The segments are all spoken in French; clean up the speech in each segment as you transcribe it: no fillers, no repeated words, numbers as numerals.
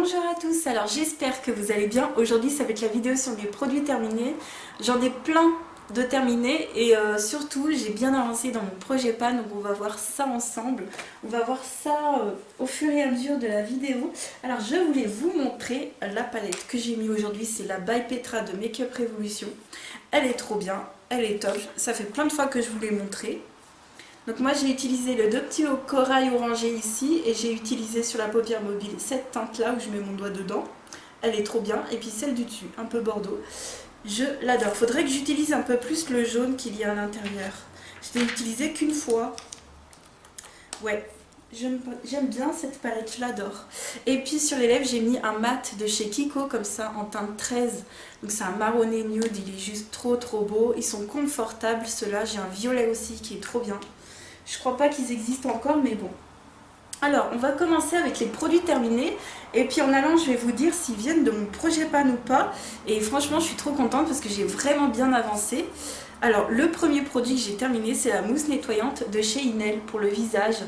Bonjour à tous, alors j'espère que vous allez bien. Aujourd'hui ça va être la vidéo sur les produits terminés. J'en ai plein de terminés et surtout j'ai bien avancé dans mon projet pan, donc on va voir ça ensemble. On va voir ça au fur et à mesure de la vidéo. Alors je voulais vous montrer la palette que j'ai mis aujourd'hui, c'est la By Petra de Make Up Revolution. Elle est trop bien, elle est top, ça fait plein de fois que je vous l'ai montré. Donc moi j'ai utilisé le deux petits au corail orangé ici et j'ai utilisé sur la paupière mobile cette teinte là où je mets mon doigt dedans. Elle est trop bien. Et puis celle du dessus, un peu bordeaux. Je l'adore. Faudrait que j'utilise un peu plus le jaune qu'il y a à l'intérieur. Je l'ai utilisé qu'une fois. Ouais, j'aime bien cette palette, je l'adore. Et puis sur les lèvres j'ai mis un mat de chez Kiko comme ça en teinte 13. Donc c'est un marronné nude, il est juste trop beau. Ils sont confortables ceux-là. J'ai un violet aussi qui est trop bien. Je crois pas qu'ils existent encore, mais bon. Alors, on va commencer avec les produits terminés. Et puis en allant, je vais vous dire s'ils viennent de mon projet pan ou pas. Et franchement, je suis trop contente parce que j'ai vraiment bien avancé. Alors, le premier produit que j'ai terminé, c'est la mousse nettoyante de chez Inel pour le visage.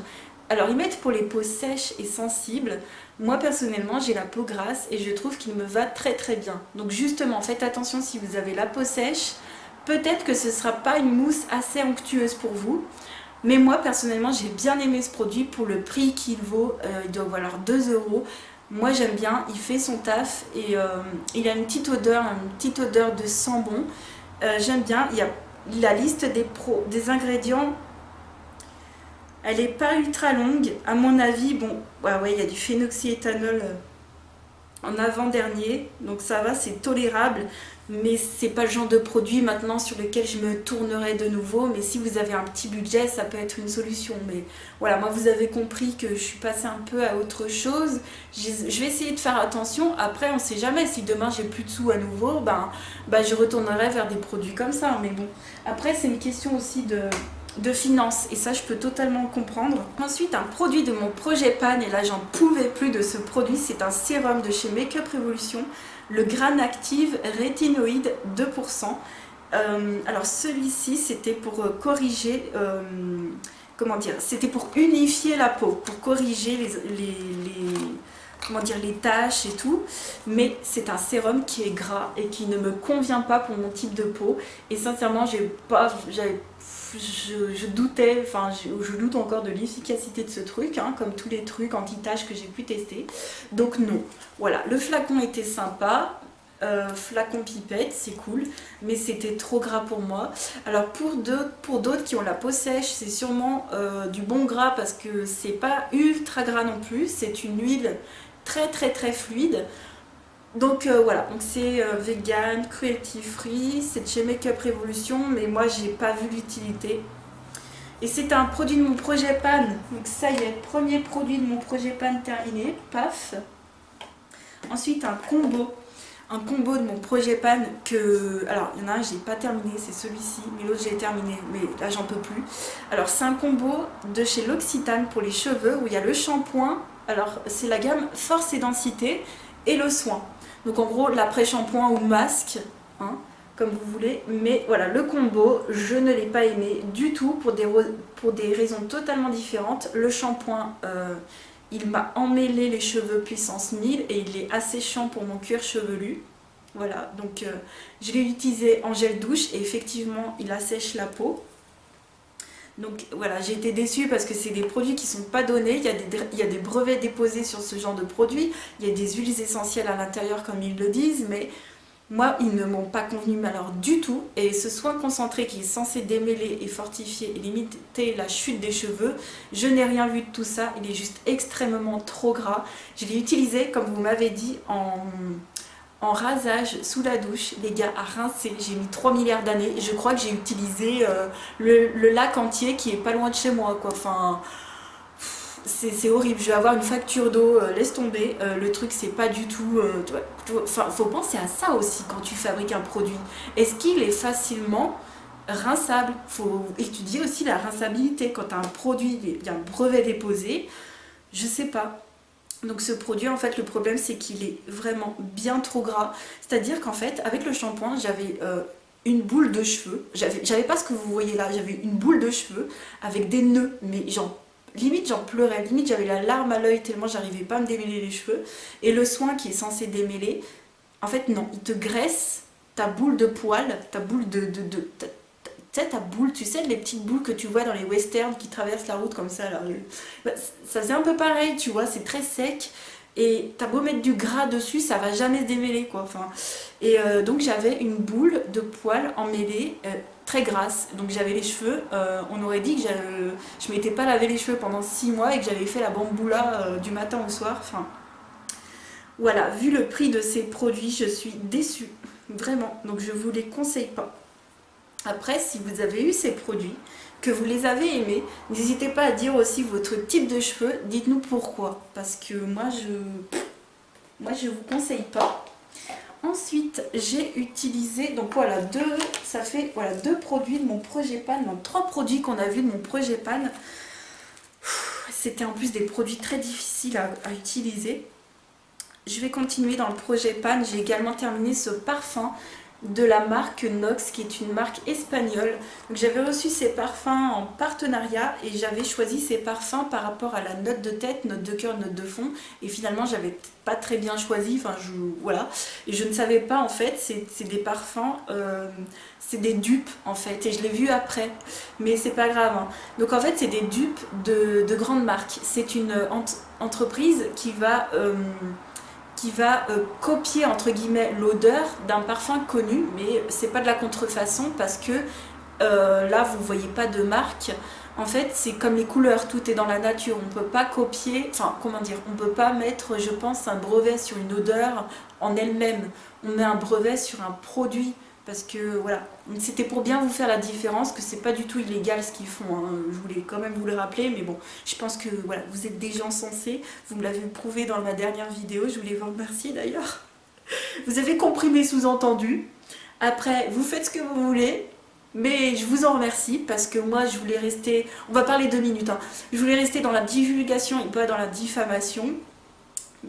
Alors, ils mettent pour les peaux sèches et sensibles. Moi, personnellement, j'ai la peau grasse et je trouve qu'il me va très bien. Donc justement, faites attention si vous avez la peau sèche. Peut-être que ce ne sera pas une mousse assez onctueuse pour vous. Mais moi personnellement j'ai bien aimé ce produit pour le prix qu'il vaut, il doit valoir 2 €. Moi j'aime bien, il fait son taf et il a une petite odeur de sambon. J'aime bien, il y a la liste des ingrédients, elle n'est pas ultra longue à mon avis. Bon, ouais, il y a du phénoxyéthanol en avant-dernier, donc ça va, c'est tolérable, mais c'est pas le genre de produit maintenant sur lequel je me tournerai de nouveau. Mais si vous avez un petit budget, ça peut être une solution. Mais voilà, moi vous avez compris que je suis passée un peu à autre chose. Je vais essayer de faire attention. Après, on sait jamais, si demain j'ai plus de sous à nouveau, ben je retournerai vers des produits comme ça. Mais bon, après c'est une question aussi de finances et ça je peux totalement comprendre. Ensuite, un produit de mon projet pan, et là j'en pouvais plus de ce produit, c'est un sérum de chez Make Up Revolution, le Gran Active Rétinoïde 2%. Alors celui-ci c'était pour corriger, comment dire, c'était pour unifier la peau, pour corriger comment dire, les taches et tout, mais c'est un sérum qui est gras et qui ne me convient pas pour mon type de peau. Et sincèrement je doutais, enfin je doute encore de l'efficacité de ce truc, hein, comme tous les trucs anti-taches que j'ai pu tester. Donc non, voilà, le flacon était sympa, flacon pipette, c'est cool, mais c'était trop gras pour moi. Alors pour d'autres qui ont la peau sèche, c'est sûrement du bon gras parce que c'est pas ultra gras non plus, c'est une huile très fluide. Donc voilà, donc c'est vegan, cruelty free, c'est de chez Make Up Revolution, mais moi j'ai pas vu l'utilité. Et c'est un produit de mon projet pan, donc ça y est, premier produit de mon projet pan terminé, paf. Ensuite un combo de mon projet pan que, alors il y en a un j'ai pas terminé, c'est celui-ci, mais l'autre j'ai terminé, mais là j'en peux plus. Alors c'est un combo de chez L'Occitane pour les cheveux où il y a le shampoing, alors c'est la gamme Force et Densité et le soin. Donc en gros l'après-shampoing ou masque, hein, comme vous voulez, mais voilà, le combo, je ne l'ai pas aimé du tout pour des raisons totalement différentes. Le shampoing, il m'a emmêlé les cheveux puissance 1000 et il est asséchant pour mon cuir chevelu. Voilà, donc je l'ai utilisé en gel douche et effectivement il assèche la peau. Donc voilà, j'ai été déçue parce que c'est des produits qui ne sont pas donnés, il y a des brevets déposés sur ce genre de produits, il y a des huiles essentielles à l'intérieur comme ils le disent, mais moi ils ne m'ont pas convenu alors du tout. Et ce soin concentré qui est censé démêler et fortifier et limiter la chute des cheveux, je n'ai rien vu de tout ça, il est juste extrêmement trop gras. Je l'ai utilisé comme vous m'avez dit en rasage sous la douche, les gars, à rincer. J'ai mis 3 milliards d'années. Je crois que j'ai utilisé le lac entier qui est pas loin de chez moi, quoi. Enfin, c'est horrible. Je vais avoir une facture d'eau, laisse tomber. Le truc, c'est pas du tout... Enfin, faut penser à ça aussi quand tu fabriques un produit. Est-ce qu'il est facilement rinçable? Faut étudier aussi la rinçabilité. Quand tu as un produit, il y a un brevet déposé, je sais pas. Donc ce produit, en fait, le problème c'est qu'il est vraiment bien trop gras. C'est-à-dire qu'en fait, avec le shampoing, j'avais une boule de cheveux. J'avais pas ce que vous voyez là, j'avais une boule de cheveux avec des nœuds, mais genre limite j'en pleurais, limite j'avais la larme à l'œil tellement j'arrivais pas à me démêler les cheveux. Et le soin qui est censé démêler, en fait non, il te graisse ta boule de poils, ta boule tu sais, ta boule, tu sais, les petites boules que tu vois dans les westerns qui traversent la route comme ça, là. Bah, ça faisait un peu pareil, tu vois, c'est très sec. Et t'as beau mettre du gras dessus, ça va jamais se démêler, quoi. Enfin, et donc j'avais une boule de poils emmêlée, très grasse. Donc j'avais les cheveux, on aurait dit que je m'étais pas lavé les cheveux pendant 6 mois et que j'avais fait la bamboula du matin au soir. Enfin, voilà, vu le prix de ces produits, je suis déçue, vraiment. Donc je vous les conseille pas. Après, si vous avez eu ces produits, que vous les avez aimés, n'hésitez pas à dire aussi votre type de cheveux, dites-nous pourquoi. Parce que moi je vous conseille pas. Ensuite, j'ai utilisé, donc voilà, ça fait voilà, 2 produits de mon Progepan, donc 3 produits qu'on a vus de mon Progepan. C'était en plus des produits très difficiles à utiliser. Je vais continuer dans le Progepan, j'ai également terminé ce parfum de la marque Nox, qui est une marque espagnole. Donc j'avais reçu ces parfums en partenariat et j'avais choisi ces parfums par rapport à la note de tête, note de cœur, note de fond, et finalement j'avais pas très bien choisi, enfin voilà, et je ne savais pas en fait, c'est des parfums, c'est des dupes en fait, et je l'ai vu après, mais c'est pas grave, hein. Donc en fait c'est des dupes de grandes marques, c'est une entreprise qui va copier entre guillemets l'odeur d'un parfum connu, mais c'est pas de la contrefaçon parce que là vous voyez pas de marque. En fait c'est comme les couleurs, tout est dans la nature, on peut pas copier, enfin comment dire, on peut pas mettre je pense un brevet sur une odeur en elle-même, on met un brevet sur un produit. Parce que voilà, c'était pour bien vous faire la différence, que c'est pas du tout illégal ce qu'ils font, hein. Je voulais quand même vous le rappeler, mais bon, je pense que voilà, vous êtes des gens sensés, vous me l'avez prouvé dans ma dernière vidéo, je voulais vous remercier d'ailleurs. Vous avez compris mes sous-entendus, après vous faites ce que vous voulez, mais je vous en remercie parce que moi je voulais rester, on va parler 2 minutes, hein. Je voulais rester dans la divulgation et pas dans la diffamation.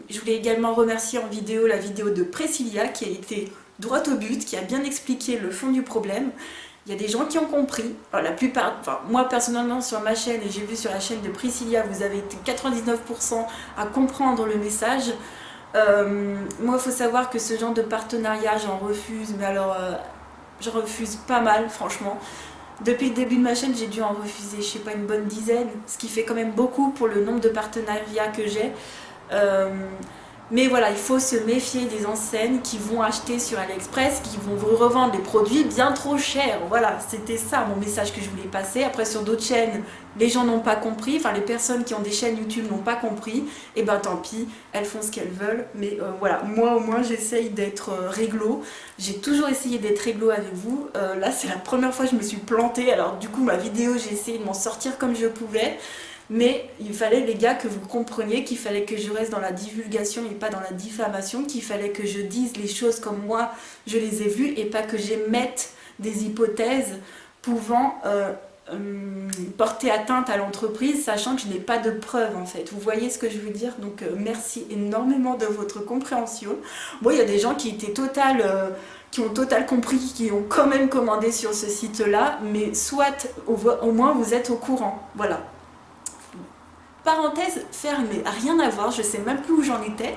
Je voulais également remercier en vidéo la vidéo de Priscilla qui a été droit au but, qui a bien expliqué le fond du problème. Il y a des gens qui ont compris, alors, la plupart, enfin moi personnellement sur ma chaîne et j'ai vu sur la chaîne de Priscilla, vous avez été 99% à comprendre le message. Moi il faut savoir que ce genre de partenariat j'en refuse, mais alors j'en refuse pas mal franchement. Depuis le début de ma chaîne j'ai dû en refuser je sais pas une bonne dizaine, ce qui fait quand même beaucoup pour le nombre de partenariats que j'ai. Mais voilà, il faut se méfier des enseignes qui vont acheter sur AliExpress, qui vont vous revendre des produits bien trop chers. Voilà, c'était ça mon message que je voulais passer. Après sur d'autres chaînes, les gens n'ont pas compris, enfin les personnes qui ont des chaînes YouTube n'ont pas compris, et ben tant pis, elles font ce qu'elles veulent. Mais voilà, moi au moins j'essaye d'être réglo. J'ai toujours essayé d'être réglo avec vous. Là c'est la première fois que je me suis plantée, alors du coup ma vidéo j'ai essayé de m'en sortir comme je pouvais. Mais il fallait les gars que vous compreniez qu'il fallait que je reste dans la divulgation et pas dans la diffamation, qu'il fallait que je dise les choses comme moi je les ai vues et pas que j'émette des hypothèses pouvant porter atteinte à l'entreprise, sachant que je n'ai pas de preuves en fait. Vous voyez ce que je veux dire? Donc merci énormément de votre compréhension. Bon, il y a des gens qui étaient qui ont total compris, qui ont quand même commandé sur ce site-là, mais soit au moins vous êtes au courant. Voilà. Parenthèse fermée, rien à voir, je sais même plus où j'en étais.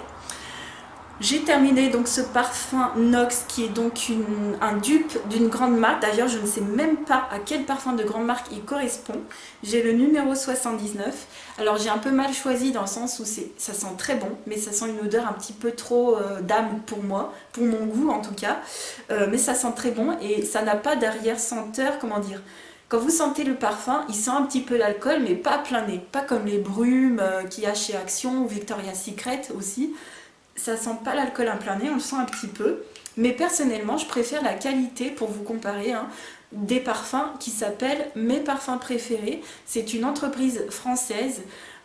J'ai terminé donc ce parfum Nox qui est donc un dupe d'une grande marque. D'ailleurs je ne sais même pas à quel parfum de grande marque il correspond. J'ai le numéro 79. Alors j'ai un peu mal choisi dans le sens où ça sent très bon, mais ça sent une odeur un petit peu trop d'âme pour moi, pour mon goût en tout cas. Mais ça sent très bon et ça n'a pas d'arrière-senteur, comment dire. Quand vous sentez le parfum, il sent un petit peu l'alcool, mais pas à plein nez. Pas comme les brumes qu'il y a chez Action ou Victoria's Secret aussi. Ça sent pas l'alcool à plein nez, on le sent un petit peu. Mais personnellement, je préfère la qualité, pour vous comparer, hein, des parfums qui s'appellent Mes Parfums Préférés. C'est une entreprise française.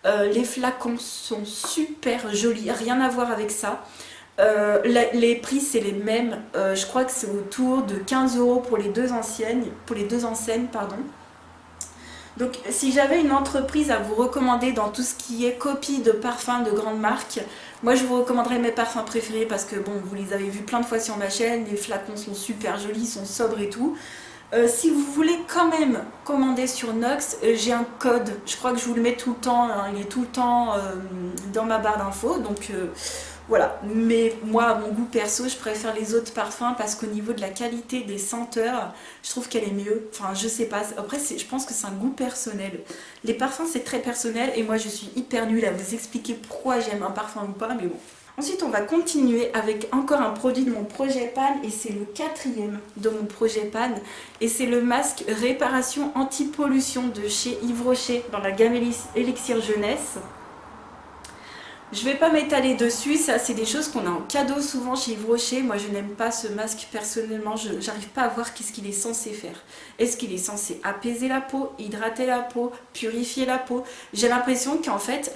Les flacons sont super jolis, rien à voir avec ça. Les prix c'est les mêmes, je crois que c'est autour de 15 € pour les deux enseignes, pardon. Donc si j'avais une entreprise à vous recommander dans tout ce qui est copie de parfums de grandes marques, moi je vous recommanderais Mes Parfums Préférés parce que bon, vous les avez vus plein de fois sur ma chaîne, les flacons sont super jolis, sont sobres et tout. Si vous voulez quand même commander sur Nox, j'ai un code, je crois que je vous le mets tout le temps, hein, il est tout le temps dans ma barre d'infos, donc voilà. Mais moi, à mon goût perso, je préfère les autres parfums parce qu'au niveau de la qualité des senteurs, je trouve qu'elle est mieux. Enfin, je sais pas, après je pense que c'est un goût personnel. Les parfums, c'est très personnel et moi je suis hyper nulle à vous expliquer pourquoi j'aime un parfum ou pas, mais bon. Ensuite, on va continuer avec encore un produit de mon projet Pan et c'est le 4e de mon projet Pan et c'est le masque réparation anti-pollution de chez Yves Rocher dans la gamme Elixir Jeunesse. Je vais pas m'étaler dessus, ça c'est des choses qu'on a en cadeau souvent chez Yves Rocher. Moi je n'aime pas ce masque personnellement, je n'arrive pas à voir qu'est-ce qu'il est censé faire. Est-ce qu'il est censé apaiser la peau, hydrater la peau, purifier la peau? J'ai l'impression qu'en fait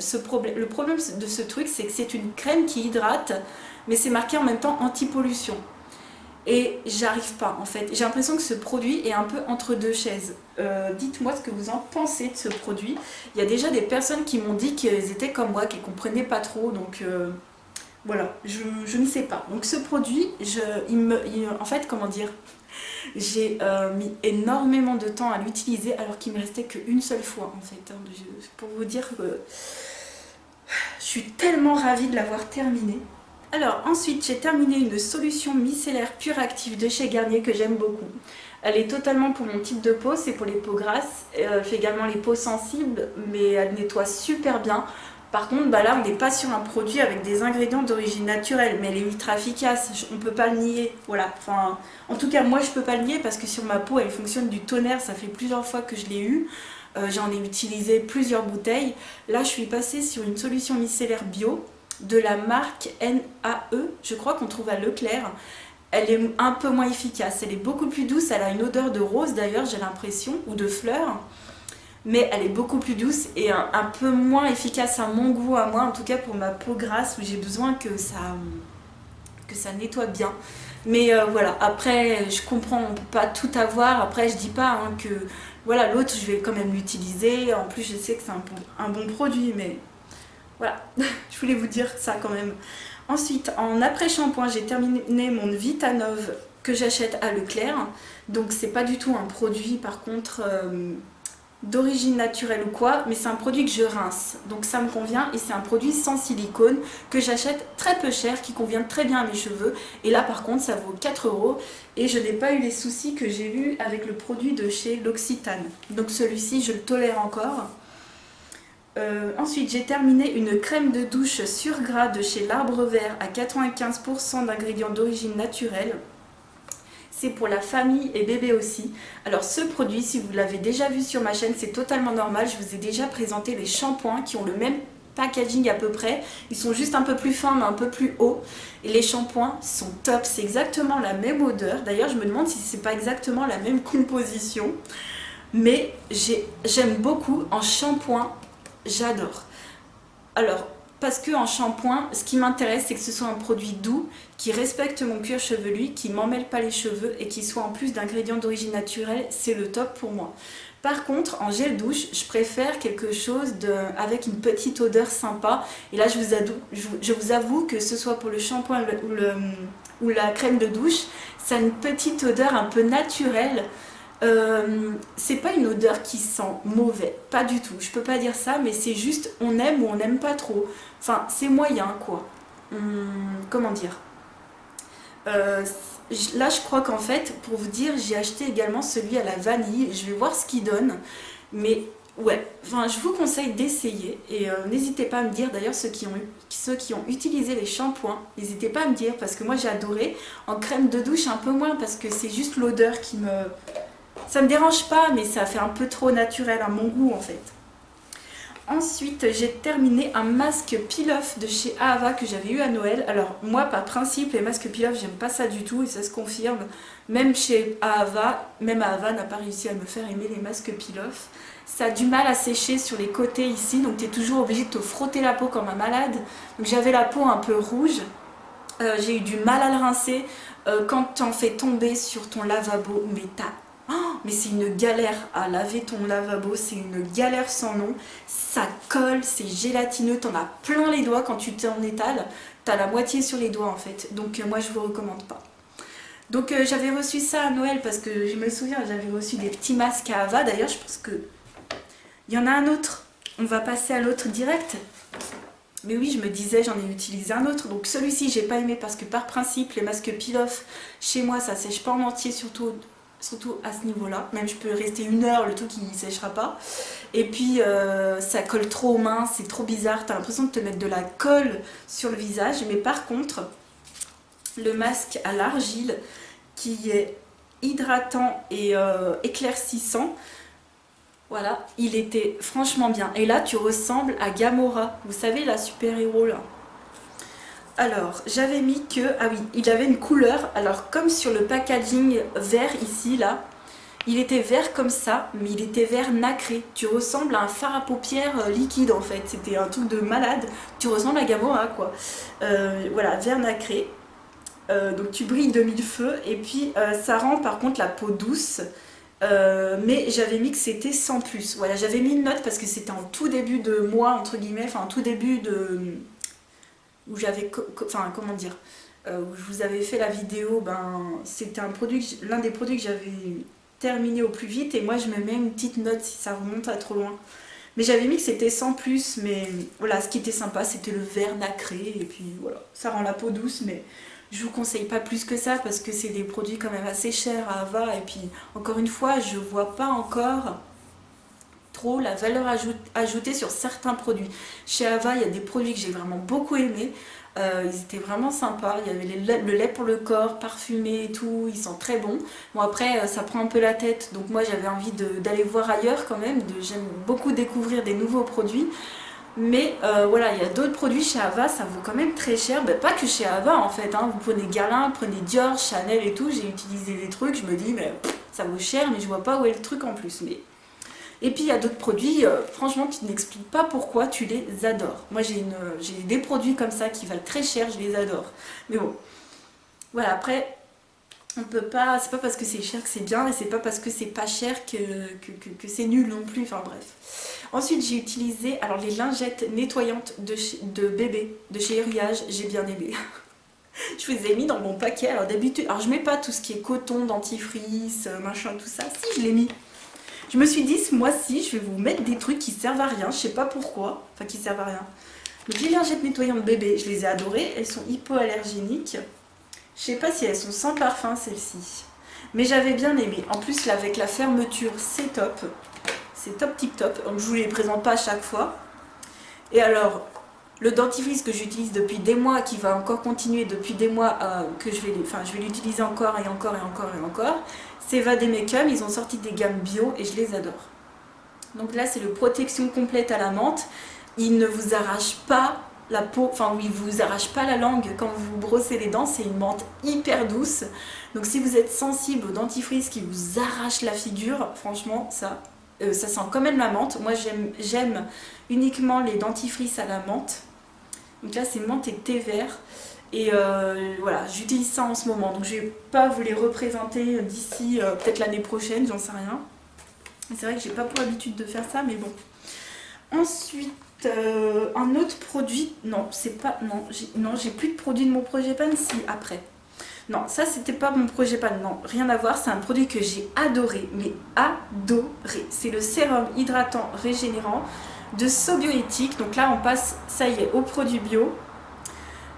le problème de ce truc c'est que c'est une crème qui hydrate, mais c'est marqué en même temps anti-pollution. Et j'arrive pas en fait. J'ai l'impression que ce produit est un peu entre deux chaises. Dites-moi ce que vous en pensez de ce produit. Il y a déjà des personnes qui m'ont dit qu'elles étaient comme moi, qu'elles comprenaient pas trop. Donc voilà, je ne sais pas. Donc ce produit, en fait, comment dire, j'ai mis énormément de temps à l'utiliser alors qu'il me restait qu'une seule fois en fait. Hein. Pour vous dire que je suis tellement ravie de l'avoir terminé. Alors ensuite j'ai terminé une solution micellaire pure active de chez Garnier que j'aime beaucoup. Elle est totalement pour mon type de peau, c'est pour les peaux grasses, elle fait également les peaux sensibles mais elle nettoie super bien. Par contre là on n'est pas sur un produit avec des ingrédients d'origine naturelle mais elle est ultra efficace, on ne peut pas le nier. Voilà. Enfin, en tout cas moi je ne peux pas le nier parce que sur ma peau elle fonctionne du tonnerre, ça fait plusieurs fois que je l'ai eu. J'en ai utilisé plusieurs bouteilles. Là je suis passée sur une solution micellaire bio de la marque NAE, je crois qu'on trouve à Leclerc. Elle est un peu moins efficace, elle est beaucoup plus douce, elle a une odeur de rose d'ailleurs j'ai l'impression, ou de fleurs, mais elle est beaucoup plus douce et un peu moins efficace à mon goût, à moi en tout cas pour ma peau grasse où j'ai besoin que ça nettoie bien. Mais voilà, après je comprends, on ne peut pas tout avoir, après je dis pas hein, que voilà l'autre je vais quand même l'utiliser, en plus je sais que c'est un bon produit mais... Voilà, je voulais vous dire ça quand même. Ensuite, en après-shampoing, j'ai terminé mon Vitanove que j'achète à Leclerc. Donc c'est pas du tout un produit par contre d'origine naturelle ou quoi, mais c'est un produit que je rince. Donc ça me convient et c'est un produit sans silicone que j'achète très peu cher, qui convient très bien à mes cheveux. Et là par contre ça vaut 4 € et je n'ai pas eu les soucis que j'ai eu avec le produit de chez L'Occitane. Donc celui-ci je le tolère encore. Ensuite j'ai terminé une crème de douche sur gras de chez l'Arbre Vert à 95% d'ingrédients d'origine naturelle. C'est pour la famille et bébé aussi. Alors ce produit, si vous l'avez déjà vu sur ma chaîne, c'est totalement normal. Je vous ai déjà présenté les shampoings qui ont le même packaging à peu près. Ils sont juste un peu plus fins mais un peu plus hauts. Et les shampoings sont top, c'est exactement la même odeur. D'ailleurs je me demande si c'est pas exactement la même composition. Mais j'aime beaucoup en shampoing. J'adore. Alors, parce que en shampoing, ce qui m'intéresse, c'est que ce soit un produit doux, qui respecte mon cuir chevelu, qui m'emmêle pas les cheveux et qui soit en plus d'ingrédients d'origine naturelle, c'est le top pour moi. Par contre, en gel douche, je préfère quelque chose avec une petite odeur sympa. Et là, je vous avoue que ce soit pour le shampoing ou la crème de douche, ça a une petite odeur un peu naturelle. C'est pas une odeur qui sent mauvais, pas du tout, je peux pas dire ça, mais c'est juste on aime ou on n'aime pas trop. Enfin, c'est moyen quoi. Comment dire là je crois qu'en fait, pour vous dire, j'ai acheté également celui à la vanille, je vais voir ce qu'il donne, mais ouais, enfin, je vous conseille d'essayer et n'hésitez pas à me dire d'ailleurs ceux qui ont utilisé les shampoings, n'hésitez pas à me dire parce que moi j'ai adoré. En crème de douche un peu moins parce que c'est juste l'odeur qui me... Ça me dérange pas, mais ça fait un peu trop naturel à mon goût en fait. Ensuite, j'ai terminé un masque peel-off de chez Ahava que j'avais eu à Noël. Alors moi, par principe, les masques peel-off, j'aime pas ça du tout et ça se confirme. Même chez Ahava, même Ahava n'a pas réussi à me faire aimer les masques peel-off. Ça a du mal à sécher sur les côtés ici, donc tu es toujours obligé de te frotter la peau comme un malade. Donc j'avais la peau un peu rouge. J'ai eu du mal à le rincer. Quand tu en fais tomber sur ton lavabo, mais c'est une galère à laver ton lavabo, c'est une galère sans nom. Ça colle, c'est gélatineux, t'en as plein les doigts quand tu t'en étales. T'as la moitié sur les doigts en fait, donc moi je vous recommande pas. Donc j'avais reçu ça à Noël parce que je me souviens, j'avais reçu des petits masques à Ava. D'ailleurs, je pense que il y en a un autre. On va passer à l'autre direct. Mais oui, je me disais, j'en ai utilisé un autre. Donc celui-ci, j'ai pas aimé parce que par principe, les masques peel-off, chez moi, ça sèche pas en entier, surtout à ce niveau-là. Même je peux rester 1 heure, le tout qui ne séchera pas. Et puis, ça colle trop aux mains, c'est trop bizarre. T'as l'impression de te mettre de la colle sur le visage. Mais par contre, le masque à l'argile, qui est hydratant et éclaircissant, voilà, il était franchement bien. Et là, tu ressembles à Gamora. Vous savez, la super-héros, là. Alors, j'avais mis que... Ah oui, il avait une couleur. Alors, comme sur le packaging vert ici, là, il était vert comme ça, mais il était vert nacré. Tu ressembles à un fard à paupières liquide, en fait. C'était un truc de malade. Tu ressembles à Gamora, quoi. Voilà, vert nacré. Donc, tu brilles de mille feux. Et puis, ça rend, par contre, la peau douce. Mais j'avais mis que c'était sans plus. Voilà, j'avais mis une note parce que c'était en tout début de mois, entre guillemets, enfin en tout début de... où j'avais... Enfin, comment dire, où je vous avais fait la vidéo, ben, c'était un produit, l'un des produits que j'avais terminé au plus vite, et moi je me mets une petite note si ça remonte à trop loin. Mais j'avais mis que c'était sans plus, mais voilà, ce qui était sympa, c'était le vert nacré, et puis voilà, ça rend la peau douce, mais... Je vous conseille pas plus que ça parce que c'est des produits quand même assez chers à Ava, et puis encore une fois je vois pas encore trop la valeur ajoutée sur certains produits. Chez Ava il y a des produits que j'ai vraiment beaucoup aimés, ils étaient vraiment sympas, il y avait le lait pour le corps parfumé et tout, ils sont très bons. Bon après ça prend un peu la tête, donc moi j'avais envie d'aller voir ailleurs quand même, j'aime beaucoup découvrir des nouveaux produits. Mais voilà, il y a d'autres produits chez Ava, ça vaut quand même très cher. Ben, pas que chez Ava en fait, hein. Vous prenez Guerlain, prenez Dior, Chanel et tout. J'ai utilisé des trucs, je me dis, mais ça vaut cher, mais je vois pas où est le truc en plus. Mais... Et puis il y a d'autres produits, franchement, tu n'expliques pas pourquoi tu les adores. Moi j'ai des produits comme ça qui valent très cher, je les adore. Mais bon, voilà, après... On peut pas, c'est pas parce que c'est cher que c'est bien, et c'est pas parce que c'est pas cher que c'est nul non plus, enfin bref. Ensuite j'ai utilisé alors les lingettes nettoyantes de bébé de chez Uriage, j'ai bien aimé. Je vous les ai mis dans mon paquet, alors d'habitude, alors je mets pas tout ce qui est coton, dentifrice, machin, tout ça, si je l'ai mis. Je me suis dit ce mois-ci je vais vous mettre des trucs qui servent à rien, je sais pas pourquoi, enfin qui servent à rien. Donc les lingettes nettoyantes bébé, je les ai adorées, elles sont hypoallergéniques. Je sais pas si elles sont sans parfum celles-ci, mais j'avais bien aimé. En plus là avec la fermeture c'est top tip top. Donc je vous les présente pas à chaque fois. Et alors le dentifrice que j'utilise depuis des mois, qui va encore continuer depuis des mois, que je vais l'utiliser encore et encore et encore et encore, c'est Vademecum. Ils ont sorti des gammes bio et je les adore. Donc là c'est le protection complète à la menthe. Il ne vous arrache pas la peau, enfin oui, vous arrache pas la langue quand vous brossez les dents, c'est une menthe hyper douce. Donc si vous êtes sensible au dentifrice qui vous arrache la figure, franchement ça sent quand même la menthe. Moi j'aime uniquement les dentifrices à la menthe. Donc là c'est menthe et thé vert. Et voilà, j'utilise ça en ce moment. Donc je vais pas vous les représenter d'ici peut-être l'année prochaine, j'en sais rien. C'est vrai que j'ai pas pour habitude de faire ça, mais bon. Ensuite, un autre produit, non, c'est pas, non, j'ai plus de produit de mon Projet-Pan, si, après. Non, ça c'était pas mon Projet-Pan, non, rien à voir, c'est un produit que j'ai adoré, mais adoré. C'est le sérum hydratant régénérant de Sobioéthique. Donc là on passe, ça y est, au produit bio.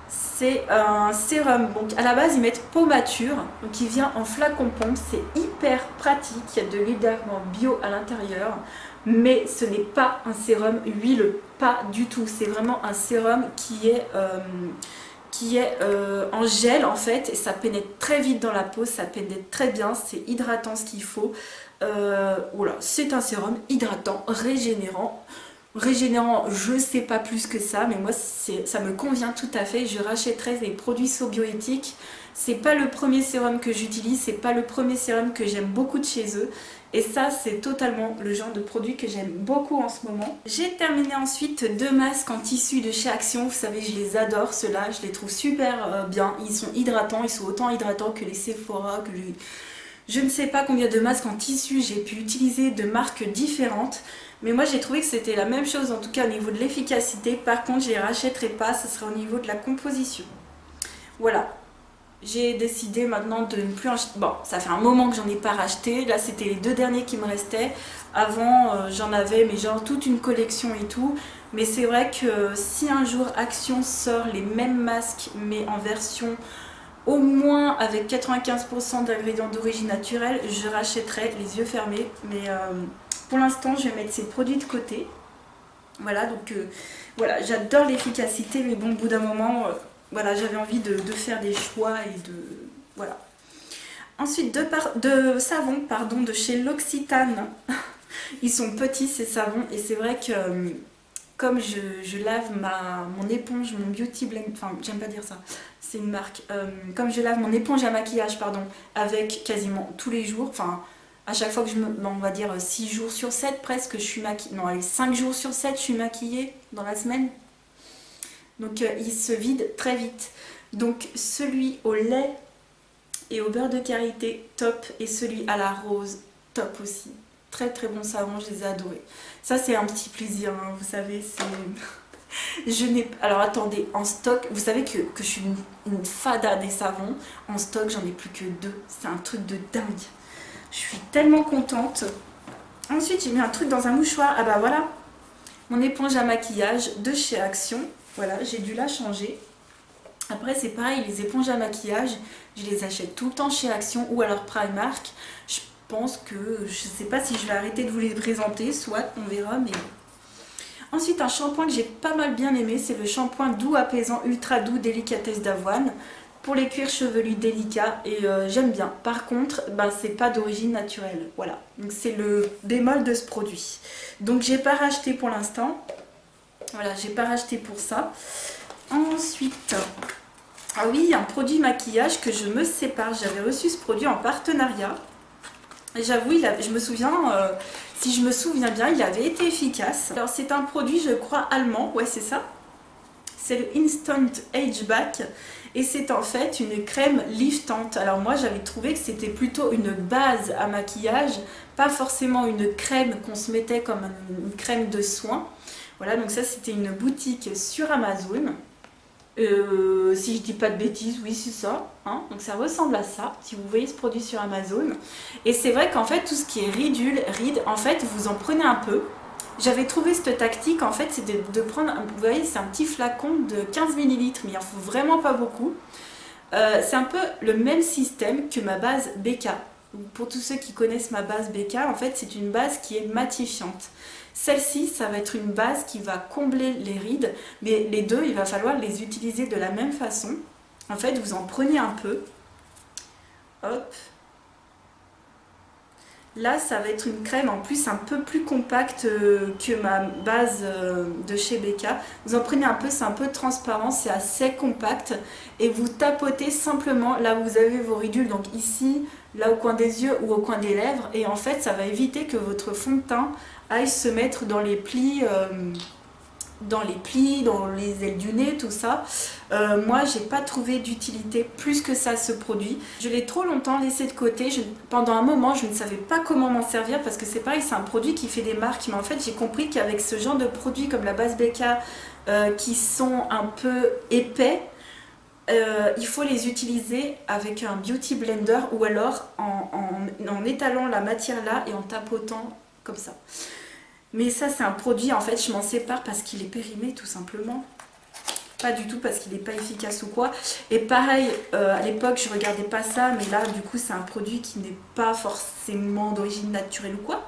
C'est un sérum, donc à la base ils mettent peau mature, donc il vient en flacon pompe, c'est hyper pratique, il y a de l'hydratant bio à l'intérieur, mais ce n'est pas un sérum huileux, pas du tout, c'est vraiment un sérum qui est en gel en fait, et ça pénètre très vite dans la peau, ça pénètre très bien, c'est hydratant ce qu'il faut. Voilà, c'est un sérum hydratant, régénérant, je sais pas plus que ça, mais moi ça me convient tout à fait. Je rachèterai des produits Sobioéthiques. C'est pas le premier sérum que j'utilise, c'est pas le premier sérum que j'aime beaucoup de chez eux. Et ça c'est totalement le genre de produit que j'aime beaucoup en ce moment. J'ai terminé ensuite 2 masques en tissu de chez Action. Vous savez, je les adore ceux-là, je les trouve super bien. Ils sont hydratants, ils sont autant hydratants que les Sephora, que les... Je ne sais pas combien de masques en tissu j'ai pu utiliser de marques différentes. Mais moi j'ai trouvé que c'était la même chose, en tout cas au niveau de l'efficacité. Par contre je ne les rachèterai pas, ce sera au niveau de la composition. Voilà, j'ai décidé maintenant de ne plus en acheter. Bon, ça fait un moment que j'en ai pas racheté. Là, c'était les 2 derniers qui me restaient. Avant, j'en avais, mais genre toute une collection et tout. Mais c'est vrai que si un jour Action sort les mêmes masques, mais en version au moins avec 95% d'ingrédients d'origine naturelle, je rachèterai les yeux fermés. Mais pour l'instant, je vais mettre ces produits de côté. Voilà, donc voilà, j'adore l'efficacité, mais bon, au bout d'un moment, voilà, j'avais envie de faire des choix et de... Voilà. Ensuite, de savons, pardon, de chez L'Occitane. Ils sont petits, ces savons, et c'est vrai que comme je lave mon éponge, mon Beauty Blend, enfin, j'aime pas dire ça, c'est une marque. Comme je lave mon éponge à maquillage, pardon, avec quasiment tous les jours, enfin... À chaque fois que on va dire 6 jours sur 7 presque, je suis maquillée. Non, allez, 5 jours sur 7, je suis maquillée dans la semaine. Donc il se vide très vite. Donc celui au lait et au beurre de karité, top. Et celui à la rose, top aussi. Très très bon savon, je les ai adorés. Ça c'est un petit plaisir, hein, vous savez, c'est... Je n'ai... Alors attendez, en stock, vous savez que je suis une fada des savons. En stock, j'en ai plus que 2. C'est un truc de dingue. Je suis tellement contente. Ensuite, j'ai mis un truc dans un mouchoir. Ah bah voilà, mon éponge à maquillage de chez Action. Voilà, j'ai dû la changer. Après, c'est pareil, les éponges à maquillage, je les achète tout le temps chez Action ou alors Primark. Je pense que, je sais pas si je vais arrêter de vous les présenter, soit, on verra, mais... Ensuite, un shampoing que j'ai pas mal bien aimé, c'est le shampoing doux apaisant ultra doux délicatesse d'avoine. Pour les cuirs chevelus délicats et j'aime bien. Par contre, ben, c'est pas d'origine naturelle. Voilà. Donc c'est le bémol de ce produit. Donc j'ai pas racheté pour l'instant. Voilà, j'ai pas racheté pour ça. Ensuite, ah oui, un produit maquillage que je me sépare. J'avais reçu ce produit en partenariat. Et j'avoue, je me souviens, si je me souviens bien, il avait été efficace. Alors c'est un produit, je crois, allemand. Ouais, c'est ça. C'est le Instant Age Back. Et c'est en fait une crème liftante. Alors moi j'avais trouvé que c'était plutôt une base à maquillage, pas forcément une crème qu'on se mettait comme une crème de soin. Voilà, donc ça c'était une boutique sur Amazon. Si je dis pas de bêtises, oui c'est ça. Hein, donc ça ressemble à ça, si vous voyez ce produit sur Amazon. Et c'est vrai qu'en fait tout ce qui est ridule, ride, en fait vous en prenez un peu. J'avais trouvé cette tactique, en fait, c'est de prendre, vous voyez, c'est un petit flacon de 15 ml, mais il en faut vraiment pas beaucoup. C'est un peu le même système que ma base BK. Pour tous ceux qui connaissent ma base BK, en fait, c'est une base qui est matifiante. Celle-ci, ça va être une base qui va combler les rides, mais les deux, il va falloir les utiliser de la même façon. En fait, vous en prenez un peu. Hop. Là, ça va être une crème en plus un peu plus compacte que ma base de chez BK. Vous en prenez un peu, c'est un peu transparent, c'est assez compact. Et vous tapotez simplement là où vous avez vos ridules, donc ici, là au coin des yeux ou au coin des lèvres. Et en fait, ça va éviter que votre fond de teint aille se mettre dans les plis... dans les ailes du nez, tout ça. Moi, j'ai pas trouvé d'utilité plus que ça ce produit. Je l'ai trop longtemps laissé de côté. Pendant un moment, je ne savais pas comment m'en servir parce que c'est pareil, c'est un produit qui fait des marques. Mais en fait, j'ai compris qu'avec ce genre de produits comme la base BK qui sont un peu épais, il faut les utiliser avec un beauty blender ou alors en étalant la matière là et en tapotant comme ça. Mais ça c'est un produit, en fait je m'en sépare parce qu'il est périmé tout simplement. Pas du tout parce qu'il n'est pas efficace ou quoi. Et pareil, à l'époque je regardais pas ça, mais là du coup c'est un produit qui n'est pas forcément d'origine naturelle ou quoi.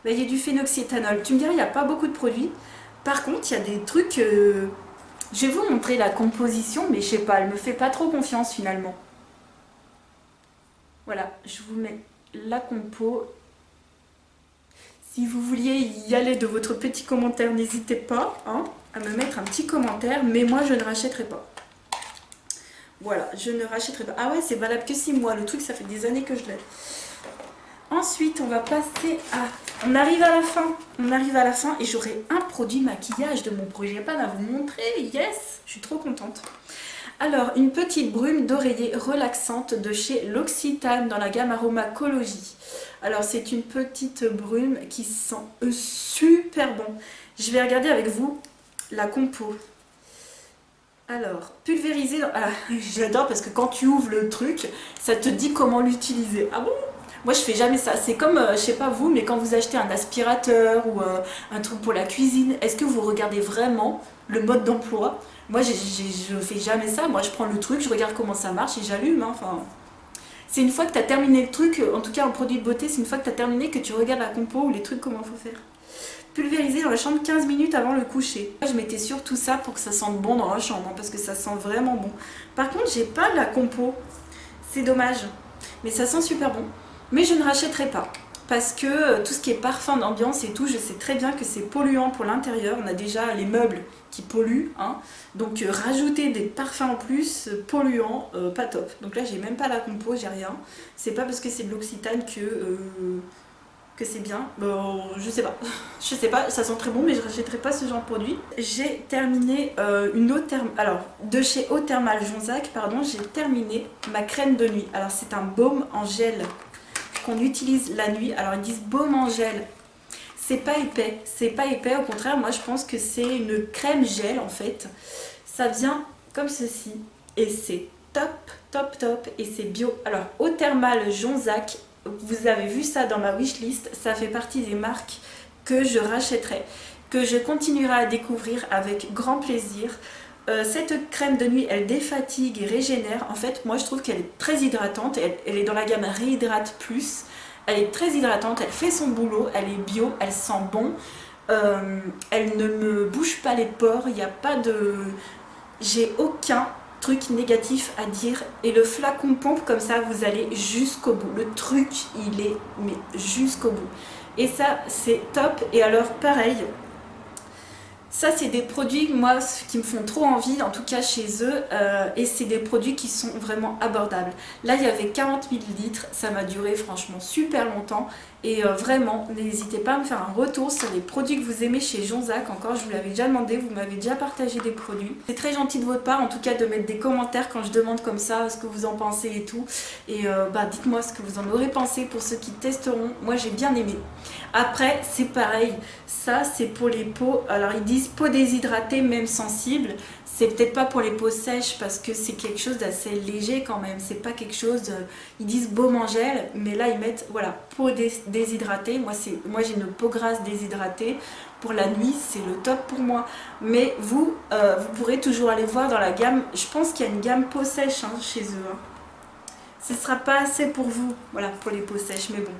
Là, il y a du phénoxyéthanol. Tu me dirais il n'y a pas beaucoup de produits. Par contre il y a des trucs... Je vais vous montrer la composition, mais je sais pas, elle me fait pas trop confiance finalement. Voilà, je vous mets la compo. Si vous vouliez y aller de votre petit commentaire, n'hésitez pas hein, à me mettre un petit commentaire, mais moi je ne rachèterai pas. Voilà, je ne rachèterai pas. Ah ouais, c'est valable que 6 mois, le truc ça fait des années que je l'ai. Ensuite, on va passer à... On arrive à la fin, et j'aurai un produit maquillage de mon projet pan à vous montrer, yes, je suis trop contente. Alors, une petite brume d'oreiller relaxante de chez L'Occitane dans la gamme Aromacologie. Alors, c'est une petite brume qui sent super bon. Je vais regarder avec vous la compo. Alors, pulvériser, ah, j'adore parce que quand tu ouvres le truc, ça te dit comment l'utiliser. Ah bon? Moi je fais jamais ça, c'est comme, je sais pas vous, mais quand vous achetez un aspirateur ou un truc pour la cuisine, est-ce que vous regardez vraiment le mode d'emploi? Moi je fais jamais ça, moi je prends le truc, je regarde comment ça marche et j'allume, hein. Enfin, c'est une fois que tu as terminé le truc, en tout cas en produit de beauté, c'est une fois que tu as terminé que tu regardes la compo ou les trucs comment il faut faire. Pulvériser dans la chambre 15 minutes avant le coucher. Je mettais surtout ça pour que ça sente bon dans la chambre, hein, parce que ça sent vraiment bon. Par contre, j'ai pas la compo, c'est dommage, mais ça sent super bon. Mais je ne rachèterai pas, parce que tout ce qui est parfum d'ambiance et tout, je sais très bien que c'est polluant pour l'intérieur. On a déjà les meubles qui polluent, hein. Donc rajouter des parfums en plus, polluants, pas top. Donc là, j'ai même pas la compo, j'ai rien. C'est pas parce que c'est de l'Occitane que c'est bien, bon, je sais pas, je sais pas, ça sent très bon mais je rachèterai pas ce genre de produit. J'ai terminé une eau thermale, alors de chez Eau Thermale Jonzac, pardon, j'ai terminé ma crème de nuit. Alors c'est un baume en gel qu'on utilise la nuit. Alors ils disent baume en gel, c'est pas épais, au contraire moi je pense que c'est une crème gel en fait. Ça vient comme ceci et c'est top, top, top et c'est bio. Alors Eau Thermale Jonzac, vous avez vu ça dans ma wishlist, ça fait partie des marques que je rachèterai, que je continuerai à découvrir avec grand plaisir. Cette crème de nuit, elle défatigue et régénère. En fait, moi je trouve qu'elle est très hydratante, elle est dans la gamme Réhydrate Plus. Elle est très hydratante, elle fait son boulot, elle est bio, elle sent bon. Elle ne me bouge pas les pores, il n'y a pas de... J'ai aucun truc négatif à dire et le flacon pompe comme ça vous allez jusqu'au bout, le truc il est mais jusqu'au bout et ça c'est top. Et alors pareil, ça c'est des produits moi qui me font trop envie en tout cas chez eux, et c'est des produits qui sont vraiment abordables. Là il y avait 40 ml, ça m'a duré franchement super longtemps et vraiment n'hésitez pas à me faire un retour sur les produits que vous aimez chez Jonzac. Encore je vous l'avais déjà demandé, vous m'avez déjà partagé des produits. C'est très gentil de votre part en tout cas de mettre des commentaires quand je demande comme ça ce que vous en pensez et tout, et dites-moi ce que vous en aurez pensé pour ceux qui testeront. Moi j'ai bien aimé. Après c'est pareil, ça c'est pour les peaux, alors ils disent peau déshydratée même sensible, c'est peut-être pas pour les peaux sèches parce que c'est quelque chose d'assez léger quand même, c'est pas quelque chose ils disent baume en gel mais là ils mettent voilà peau déshydratée. Moi j'ai une peau grasse déshydratée, pour la nuit c'est le top pour moi. Mais vous pourrez toujours aller voir dans la gamme, je pense qu'il y a une gamme peau sèche hein, chez eux hein. Ce sera pas assez pour vous, voilà, pour les peaux sèches, mais bon.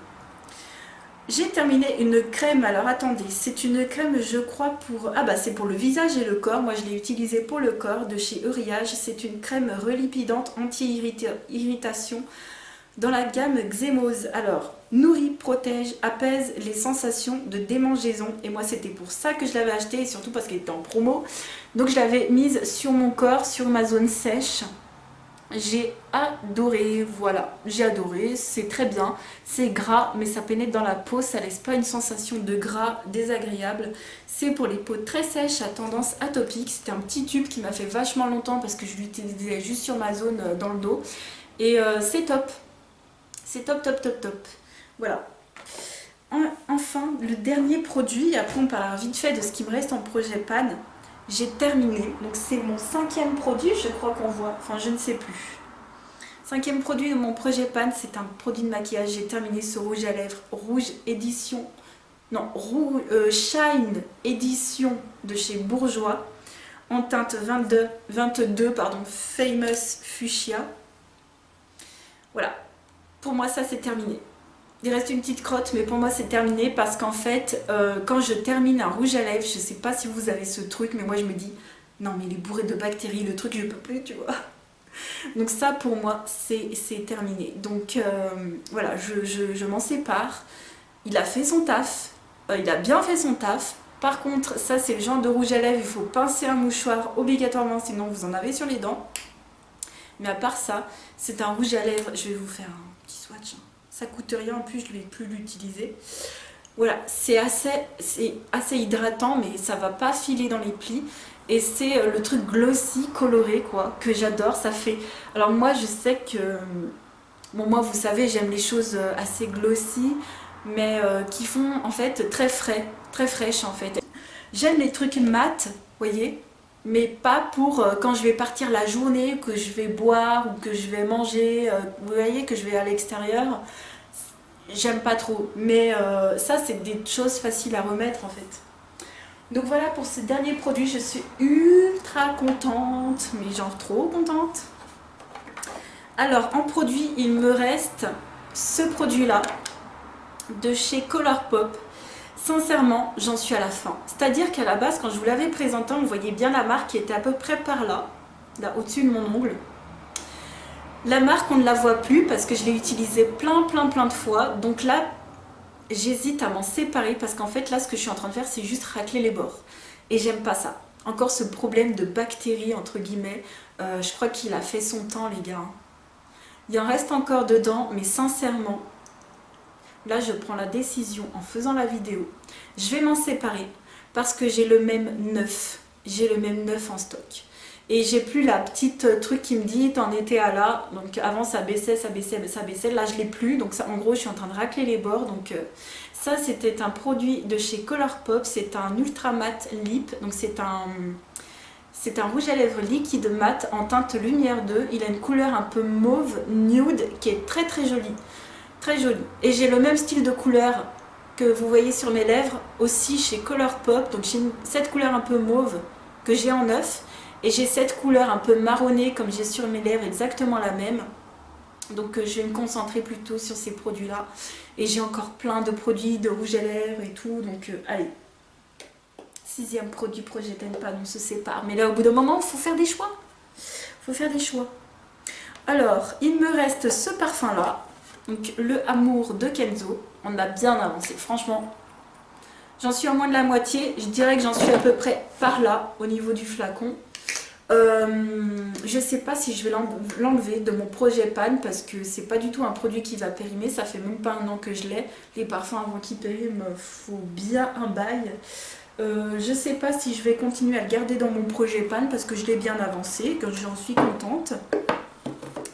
J'ai terminé une crème, alors attendez, c'est une crème je crois pour... Ah bah c'est pour le visage et le corps, moi je l'ai utilisée pour le corps de chez Uriage. C'est une crème relipidante anti-irritation dans la gamme Xémose. Alors, nourrit, protège, apaise les sensations de démangeaison. Et moi c'était pour ça que je l'avais achetée, et surtout parce qu'elle était en promo. Donc je l'avais mise sur mon corps, sur ma zone sèche. J'ai adoré, voilà, j'ai adoré, c'est très bien, c'est gras mais ça pénètre dans la peau, ça laisse pas une sensation de gras désagréable. C'est pour les peaux très sèches à tendance atopique, c'était un petit tube qui m'a fait vachement longtemps parce que je l'utilisais juste sur ma zone dans le dos. Et c'est top, c'est top, top, top, top, voilà. Enfin, le dernier produit, après on parlera vite fait de ce qui me reste en projet pan. J'ai terminé, donc c'est mon 5e produit je crois qu'on voit, enfin je ne sais plus. 5e produit de mon projet pan, c'est un produit de maquillage. J'ai terminé ce rouge à lèvres, rouge édition, non, Shine édition de chez Bourjois, en teinte 22 pardon, Famous Fuchsia. Voilà, pour moi ça c'est terminé. Il reste une petite crotte, mais pour moi c'est terminé parce qu'en fait, quand je termine un rouge à lèvres, je sais pas si vous avez ce truc, mais moi je me dis, non mais il est bourré de bactéries, le truc je peux plus, tu vois. Donc ça pour moi c'est terminé. Donc voilà, je m'en sépare. Il a fait son taf, il a bien fait son taf. Par contre, ça c'est le genre de rouge à lèvres, il faut pincer un mouchoir obligatoirement, sinon vous en avez sur les dents. Mais à part ça, c'est un rouge à lèvres, je vais vous faire un petit swatch, hein. Ça coûte rien, en plus je ne vais plus l'utiliser. Voilà, c'est assez hydratant mais ça va pas filer dans les plis. Et c'est le truc glossy, coloré quoi, que j'adore. Ça fait... Alors moi je sais que... Bon moi vous savez j'aime les choses assez glossy, mais qui font en fait très frais, très fraîches en fait. J'aime les trucs mat, vous voyez. mais pas pour quand je vais partir la journée, que je vais boire ou que je vais manger, vous voyez, que je vais à l'extérieur. J'aime pas trop, mais ça c'est des choses faciles à remettre en fait. Donc voilà pour ce dernier produit, je suis ultra contente, mais genre trop contente. Alors en produit, il me reste ce produit là de chez Colourpop. Sincèrement, j'en suis à la fin. C'est-à-dire qu'à la base, quand je vous l'avais présenté, on voyait bien la marque qui était à peu près par là, là au-dessus de mon ongle. La marque, on ne la voit plus parce que je l'ai utilisée plein de fois. Donc là, j'hésite à m'en séparer parce qu'en fait, là, ce que je suis en train de faire, c'est juste racler les bords. Et j'aime pas ça. Encore ce problème de bactéries, entre guillemets. Je crois qu'il a fait son temps, les gars. Il en reste encore dedans, mais sincèrement, là, je prends la décision en faisant la vidéo. Je vais m'en séparer parce que j'ai le même neuf. J'ai le même neuf en stock. Et j'ai plus la petite truc qui me dit t'en étais à là. Donc avant ça baissait, ça baissait, ça baissait. Là je l'ai plus. Donc ça, en gros je suis en train de racler les bords. Donc ça c'était un produit de chez Colourpop. C'est un ultra mat lip. Donc c'est un rouge à lèvres liquide mat en teinte lumière 2. Il a une couleur un peu mauve nude qui est très jolie. Très jolie. Et j'ai le même style de couleur que vous voyez sur mes lèvres aussi chez Colourpop. Donc j'ai cette couleur un peu mauve que j'ai en neuf. Et j'ai cette couleur un peu marronnée comme j'ai sur mes lèvres, exactement la même. Donc je vais me concentrer plutôt sur ces produits-là. Et j'ai encore plein de produits de rouge à lèvres et tout. Donc allez. 6e produit Projet Tenpan, on se sépare. Mais là au bout d'un moment, il faut faire des choix. Il faut faire des choix. Alors, il me reste ce parfum-là. Donc le Amour de Kenzo. On a bien avancé, franchement. J'en suis à moins de la moitié. Je dirais que j'en suis à peu près par là, au niveau du flacon. Je sais pas si je vais l'enlever de mon projet Pan parce que c'est pas du tout un produit qui va périmer, ça fait même pas un an que je l'ai. Les parfums avant qu'ils périment, faut bien un bail. Je sais pas si je vais continuer à le garder dans mon projet Pan parce que je l'ai bien avancé, que j'en suis contente.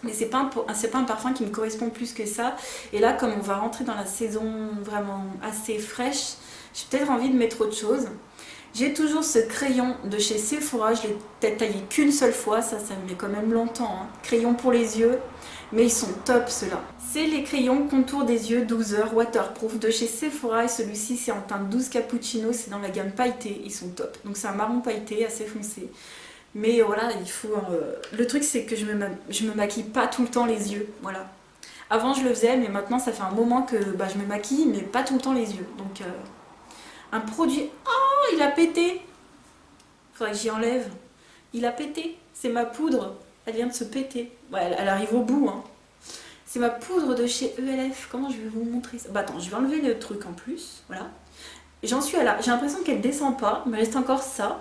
Mais c'est pas un parfum qui me correspond plus que ça. Et là, comme on va rentrer dans la saison vraiment assez fraîche, j'ai peut-être envie de mettre autre chose. J'ai toujours ce crayon de chez Sephora, je l'ai peut-être taillé qu'une seule fois, ça me met quand même longtemps. Hein. Crayon pour les yeux, mais ils sont top ceux-là. C'est les crayons contour des yeux 12 heures waterproof de chez Sephora et celui-ci c'est en teinte 12 cappuccino, c'est dans la gamme pailleté, ils sont top. Donc c'est un marron pailleté assez foncé. Mais voilà, il faut... le truc c'est que je me maquille pas tout le temps les yeux, voilà. Avant je le faisais, mais maintenant ça fait un moment que je me maquille, mais pas tout le temps les yeux. Donc un produit... Oh, il a pété! Faudrait que j'y enlève. Il a pété. C'est ma poudre. Elle vient de se péter. Ouais, elle arrive au bout. Hein. C'est ma poudre de chez ELF. Comment je vais vous montrer ça? Bah attends, je vais enlever le truc en plus. Voilà. J'en suis à là. J'ai l'impression qu'elle descend pas. Il me reste encore ça.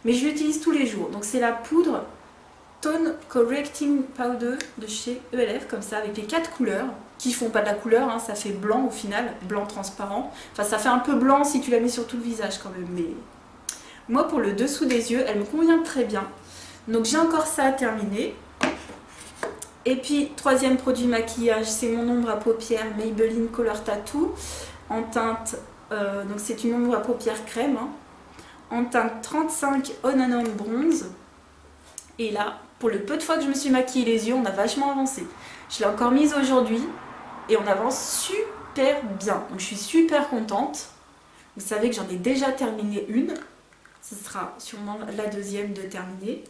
Mais je l'utilise tous les jours. Donc c'est la poudre Tone Correcting Powder de chez ELF. Comme ça, avec les 4 couleurs. Qui font pas de la couleur. Hein, ça fait blanc au final. Blanc transparent. Enfin, ça fait un peu blanc si tu la mets sur tout le visage quand même. Mais... moi, pour le dessous des yeux, elle me convient très bien. Donc, j'ai encore ça à terminer. Et puis, 3e produit maquillage, c'est mon ombre à paupières Maybelline Color Tattoo. En teinte, donc c'est une ombre à paupières crème. Hein, en teinte 35 On and On Bronze. Et là, pour le peu de fois que je me suis maquillée les yeux, on a vachement avancé. Je l'ai encore mise aujourd'hui. Et on avance super bien. Donc, je suis super contente. Vous savez que j'en ai déjà terminé une. Ce sera sûrement la 2e de terminer.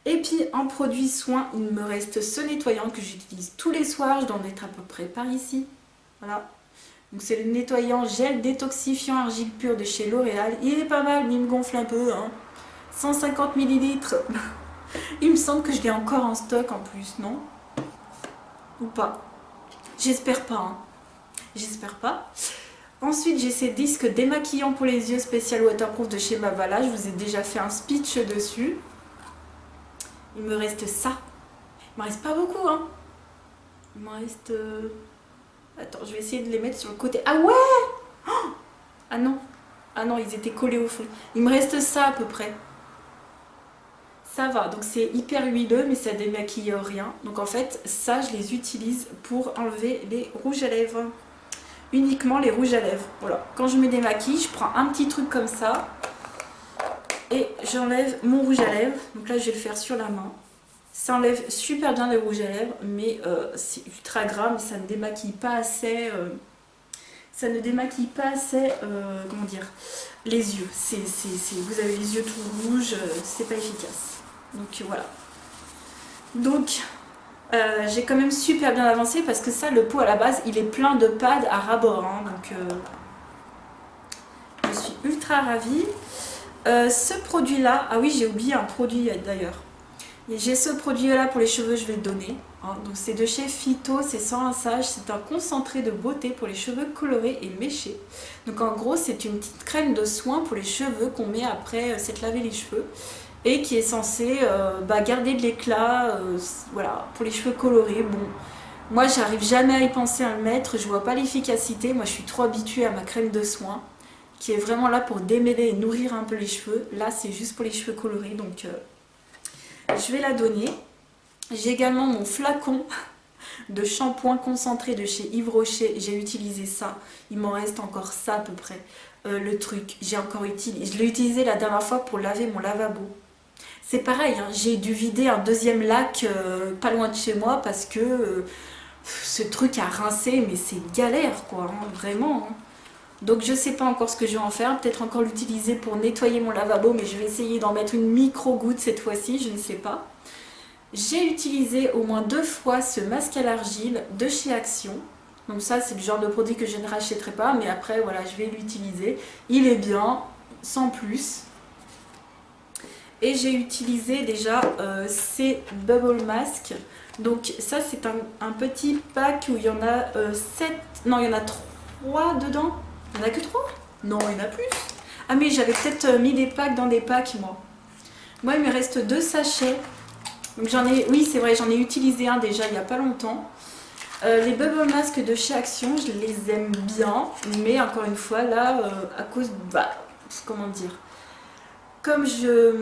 Et puis en produit soin, il me reste ce nettoyant que j'utilise tous les soirs. Je dois en être à peu près par ici. Voilà. Donc c'est le nettoyant gel détoxifiant argile pure de chez L'Oréal. Il est pas mal, mais il me gonfle un peu. Hein. 150 ml. Il me semble que je l'ai encore en stock en plus, non? Ou pas? J'espère pas. Hein. J'espère pas. Ensuite, j'ai ces disques démaquillants pour les yeux spécial waterproof de chez Mavala. Je vous ai déjà fait un speech dessus. Il me reste ça. Il me reste pas beaucoup, hein. Il me reste... Attends, je vais essayer de les mettre sur le côté. Ah ouais! Oh, ah non. Ah non, ils étaient collés au fond. Il me reste ça à peu près. Ça va, donc c'est hyper huileux, mais ça démaquille rien. Donc en fait, ça, je les utilise pour enlever les rouges à lèvres. Uniquement les rouges à lèvres. Voilà. Quand je me démaquille, je prends un petit truc comme ça. Et j'enlève mon rouge à lèvres. Donc là, je vais le faire sur la main. Ça enlève super bien les rouges à lèvres, mais c'est ultra gras, mais ça ne démaquille pas assez. Comment dire, les yeux. Vous avez les yeux tout rouges, c'est pas efficace. Donc voilà. Donc j'ai quand même super bien avancé parce que ça, le pot à la base, il est plein de pads à ras-bord. Hein, donc je suis ultra ravie. Ce produit-là, ah oui, j'ai oublié un produit d'ailleurs. J'ai ce produit-là pour les cheveux, je vais le donner. Hein. Donc c'est de chez Phyto, c'est sans rinçage, c'est un concentré de beauté pour les cheveux colorés et méchés. Donc en gros, c'est une petite crème de soin pour les cheveux qu'on met après s'être lavé les cheveux et qui est censée garder de l'éclat, voilà, pour les cheveux colorés. Bon, moi j'arrive jamais à y penser à le mettre, je vois pas l'efficacité, moi je suis trop habituée à ma crème de soin qui est vraiment là pour démêler et nourrir un peu les cheveux. Là c'est juste pour les cheveux colorés, donc je vais la donner. J'ai également mon flacon de shampoing concentré de chez Yves Rocher. J'ai utilisé ça. Il m'en reste encore ça à peu près. Le truc, j'ai encore utilisé. Je l'ai utilisé la dernière fois pour laver mon lavabo. C'est pareil, hein, j'ai dû vider un deuxième lac pas loin de chez moi parce que ce truc à rincer, mais c'est galère quoi, hein, vraiment. Hein. Donc je sais pas encore ce que je vais en faire, peut-être encore l'utiliser pour nettoyer mon lavabo, mais je vais essayer d'en mettre une micro-goutte cette fois-ci, je ne sais pas. J'ai utilisé au moins 2 fois ce masque à l'argile de chez Action. Donc ça c'est le genre de produit que je ne rachèterai pas, mais après voilà, je vais l'utiliser. Il est bien, sans plus. Et j'ai utilisé déjà ces Bubble Mask. Donc ça c'est un petit pack où il y en a 7, non il y en a 3 dedans. Il n'y en a que 3? Non, il y en a plus. Ah mais j'avais peut-être mis des packs dans des packs moi. Moi il me reste 2 sachets. Donc j'en ai, oui c'est vrai, j'en ai utilisé un déjà il n'y a pas longtemps. Les Bubble Mask de chez Action, je les aime bien. Mais encore une fois là, à cause, comment dire, comme je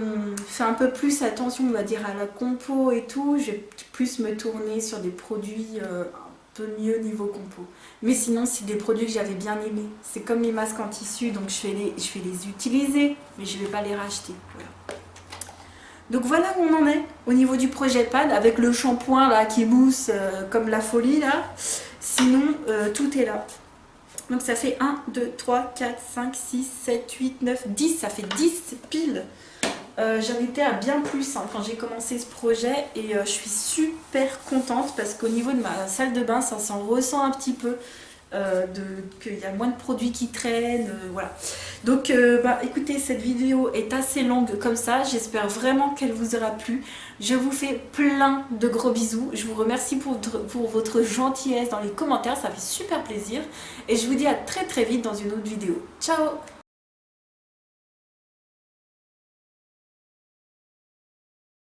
fais un peu plus attention, on va dire, à la compo et tout, je vais plus me tourner sur des produits un peu mieux niveau compo. Mais sinon, c'est des produits que j'avais bien aimés. C'est comme les masques en tissu, donc je vais les utiliser, mais je ne vais pas les racheter. Voilà. Donc voilà où on en est au niveau du projet pad, avec le shampoing là qui mousse comme la folie là. Sinon, tout est là. Donc ça fait 1, 2, 3, 4, 5, 6, 7, 8, 9, 10. Ça fait 10 piles. J'en étais à bien plus hein, quand j'ai commencé ce projet. Et je suis super contente parce qu'au niveau de ma salle de bain, ça s'en ressent un petit peu. Qu'il y a moins de produits qui traînent. Voilà. Donc écoutez, cette vidéo est assez longue comme ça. J'espère vraiment qu'elle vous aura plu. Je vous fais plein de gros bisous. Je vous remercie pour votre gentillesse dans les commentaires. Ça fait super plaisir. Et je vous dis à très très vite dans une autre vidéo. Ciao!